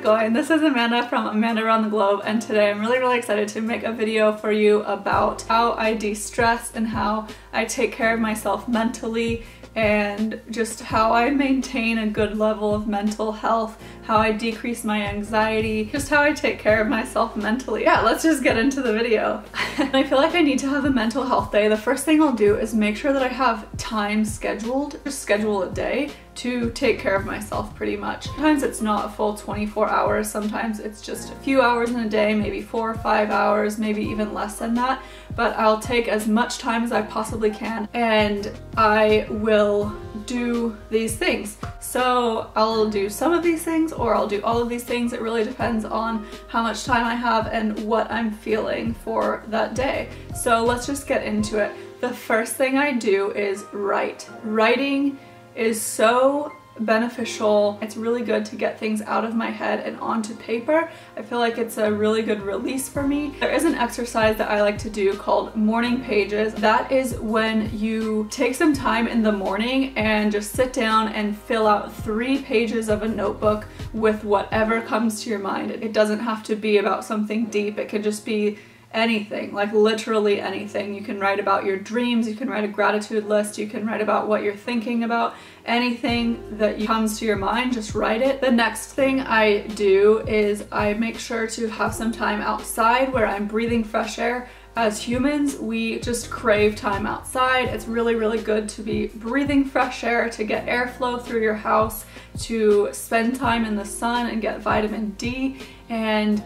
it going? This is Amanda from Amanda Around the Globe, and today I'm really excited to make a video for you about how I de-stress and how I take care of myself mentally, and just how I maintain a good level of mental health, how I decrease my anxiety, just how I take care of myself mentally. Yeah, let's just get into the video. I feel like I need to have a mental health day. The first thing I'll do is make sure that I have time scheduled, just schedule a day to take care of myself pretty much. Sometimes it's not a full 24 hours, sometimes it's just a few hours in a day, maybe 4 or 5 hours, maybe even less than that, but I'll take as much time as I possibly can and I will do these things. So I'll do some of these things or I'll do all of these things. It really depends on how much time I have and what I'm feeling for that day. So let's just get into it. The first thing I do is write. Writing is so beneficial. It's really good to get things out of my head and onto paper. I feel like it's a really good release for me. There is an exercise that I like to do called morning pages. That is when you take some time in the morning and just sit down and fill out 3 pages of a notebook with whatever comes to your mind. It doesn't have to be about something deep. It could just be anything, like literally anything. You can write about your dreams, you can write a gratitude list, you can write about what you're thinking about, anything that comes to your mind, just write it. The next thing I do is I make sure to have some time outside where I'm breathing fresh air. As humans, we just crave time outside. It's really good to be breathing fresh air, to get airflow through your house, to spend time in the sun and get vitamin D, and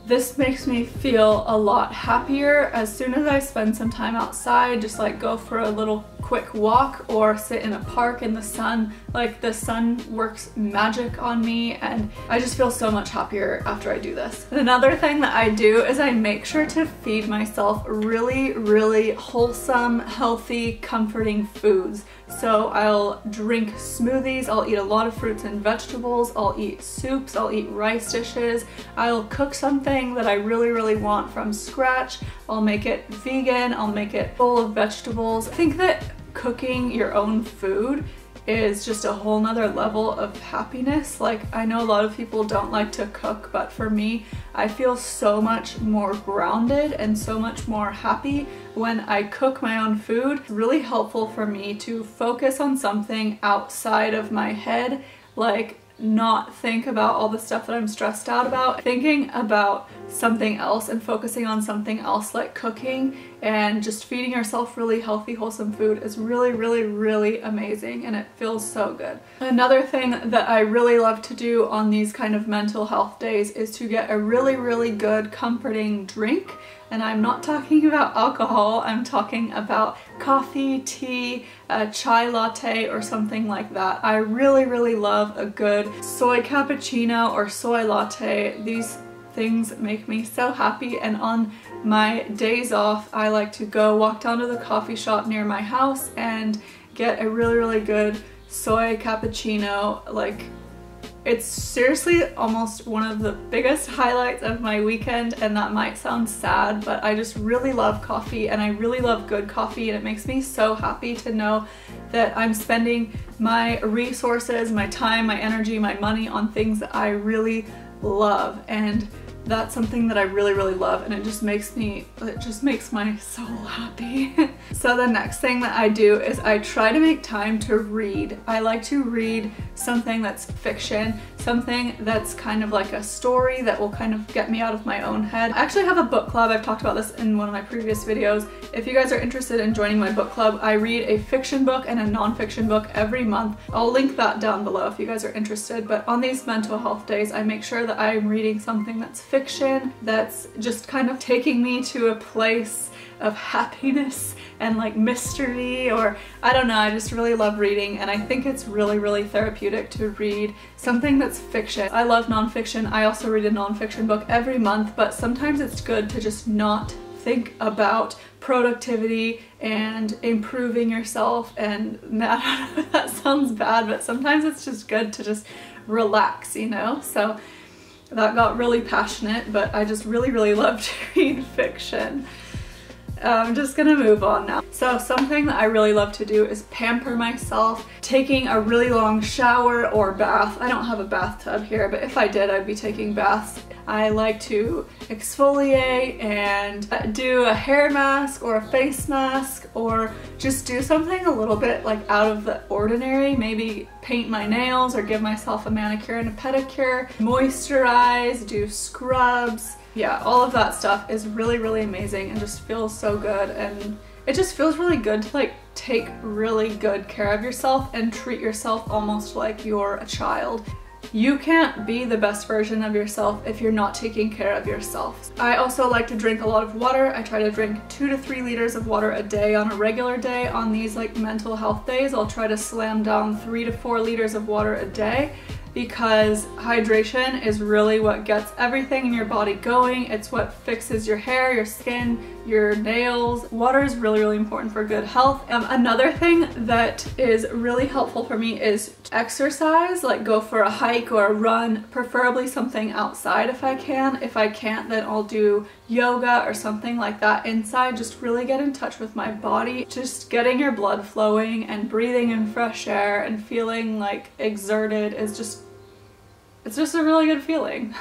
this makes me feel a lot happier. As soon as I spend some time outside, just like go for a little quick walk or sit in a park in the sun, like the sun works magic on me and I just feel so much happier after I do this. Another thing that I do is I make sure to feed myself really wholesome, healthy, comforting foods. So I'll drink smoothies, I'll eat a lot of fruits and vegetables, I'll eat soups, I'll eat rice dishes, I'll cook something that I really want from scratch, I'll make it vegan, I'll make it full of vegetables. I think that cooking your own food is just a whole nother level of happiness. Like, I know a lot of people don't like to cook, but for me, I feel so much more grounded and so much more happy when I cook my own food. It's really helpful for me to focus on something outside of my head, like not think about all the stuff that I'm stressed out about. Thinking about something else and focusing on something else like cooking and just feeding yourself really healthy, wholesome food is really amazing, and it feels so good. Another thing that I really love to do on these kind of mental health days is to get a really good comforting drink. And I'm not talking about alcohol, I'm talking about coffee, tea, a chai latte, or something like that. I really love a good soy cappuccino or soy latte. These things make me so happy, and on my days off I like to go walk down to the coffee shop near my house and get a really good soy cappuccino. Like, it's seriously almost one of the biggest highlights of my weekend, and that might sound sad, but I just really love coffee and I really love good coffee, and it makes me so happy to know that I'm spending my resources, my time, my energy, my money on things that I really love. And that's something that I really love, and it just makes my soul happy. So the next thing that I do is I try to make time to read. I like to read something that's fiction, something that's kind of like a story that will kind of get me out of my own head. I actually have a book club. I've talked about this in one of my previous videos. If you guys are interested in joining my book club, I read a fiction book and a non-fiction book every month. I'll link that down below if you guys are interested. But on these mental health days, I make sure that I'm reading something that's fiction, that's just kind of taking me to a place of happiness and like mystery, or I don't know, I just really love reading, and I think it's really therapeutic to read something that's fiction. I love nonfiction. I also read a nonfiction book every month, but sometimes it's good to just not think about productivity and improving yourself, and I don't know if that sounds bad, but sometimes it's just good to just relax, you know? So that got really passionate, but I just really love to read fiction. I'm just gonna move on now. So something that I really love to do is pamper myself, taking a really long shower or bath. I don't have a bathtub here, but if I did, I'd be taking baths. I like to exfoliate and do a hair mask or a face mask, or just do something a little bit like out of the ordinary. Maybe paint my nails or give myself a manicure and a pedicure, moisturize, do scrubs. Yeah, all of that stuff is really, really amazing and just feels so good, and it just feels really good to like take really good care of yourself and treat yourself almost like you're a child. You can't be the best version of yourself if you're not taking care of yourself. I also like to drink a lot of water. I try to drink 2 to 3 liters of water a day on a regular day. On these like mental health days, I'll try to slam down 3 to 4 liters of water a day, because hydration is really what gets everything in your body going. It's what fixes your hair, your skin, your nails. Water is really, really important for good health. Another thing that is really helpful for me is exercise, like go for a hike or a run, preferably something outside if I can. If I can't, then I'll do yoga or something like that inside. Just really get in touch with my body. Just getting your blood flowing and breathing in fresh air and feeling like exerted is it's just a really good feeling.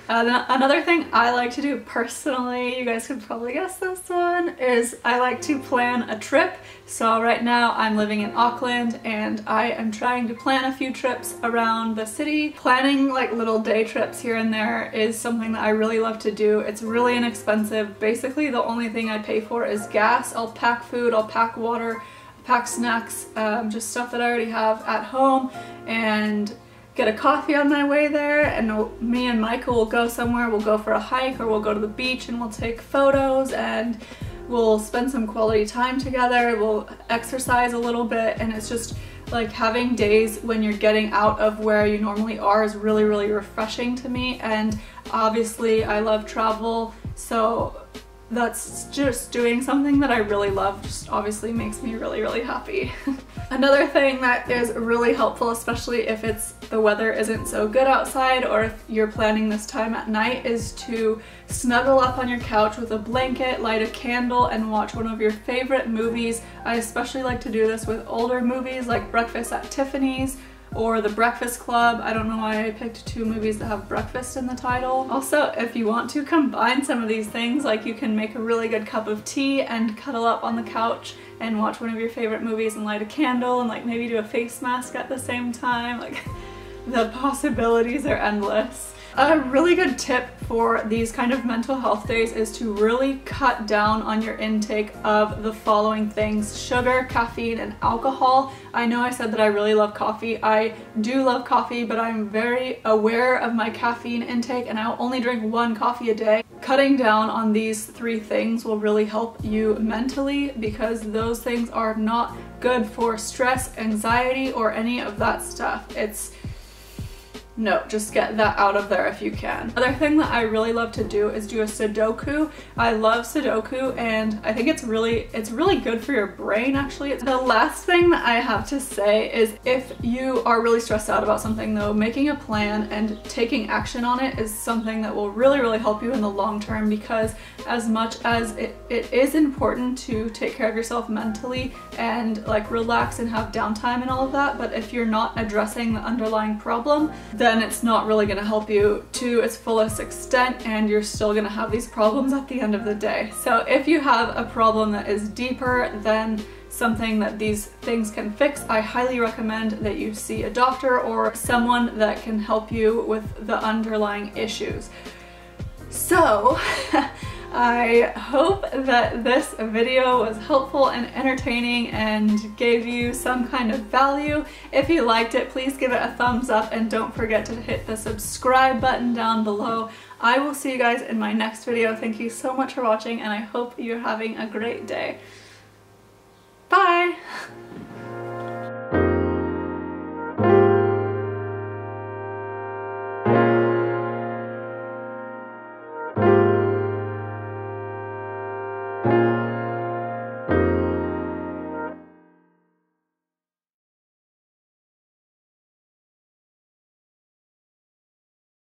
Another thing I like to do personally, you guys could probably guess this one, is I like to plan a trip. So right now I'm living in Auckland and I am trying to plan a few trips around the city. Planning like little day trips here and there is something that I really love to do. It's really inexpensive. Basically the only thing I pay for is gas. I'll pack food, I'll pack water, pack snacks, just stuff that I already have at home, and get a coffee on my way there, and me and Michael will go somewhere. We'll go for a hike or we'll go to the beach and we'll take photos and we'll spend some quality time together. We'll exercise a little bit, and it's just like having days when you're getting out of where you normally are is really, really refreshing to me. And obviously I love travel, so that's just doing something that I really love, just obviously makes me really, really happy. Another thing that is really helpful, especially if the weather isn't so good outside or if you're planning this time at night, is to snuggle up on your couch with a blanket, light a candle, and watch one of your favorite movies. I especially like to do this with older movies like Breakfast at Tiffany's or The Breakfast Club. I don't know why I picked 2 movies that have breakfast in the title. Also, if you want to combine some of these things, like you can make a really good cup of tea and cuddle up on the couch and watch one of your favorite movies and light a candle and like maybe do a face mask at the same time. Like, the possibilities are endless. A really good tip for these kind of mental health days is to really cut down on your intake of the following things: sugar, caffeine, and alcohol. I know I said that I really love coffee. I do love coffee, but I'm very aware of my caffeine intake and I'll only drink 1 coffee a day. Cutting down on these 3 things will really help you mentally, because those things are not good for stress, anxiety, or any of that stuff. No, just get that out of there if you can. Another thing that I really love to do is do a Sudoku. I love Sudoku, and I think it's really good for your brain, actually. The last thing that I have to say is, if you are really stressed out about something though, making a plan and taking action on it is something that will really, really help you in the long term, because as much as it is important to take care of yourself mentally and like relax and have downtime and all of that, but if you're not addressing the underlying problem, then it's not really going to help you to its fullest extent, and you're still going to have these problems at the end of the day. So if you have a problem that is deeper than something that these things can fix, I highly recommend that you see a doctor or someone that can help you with the underlying issues. So I hope that this video was helpful and entertaining and gave you some kind of value. If you liked it, please give it a thumbs up and don't forget to hit the subscribe button down below. I will see you guys in my next video. Thank you so much for watching, and I hope you're having a great day. Bye!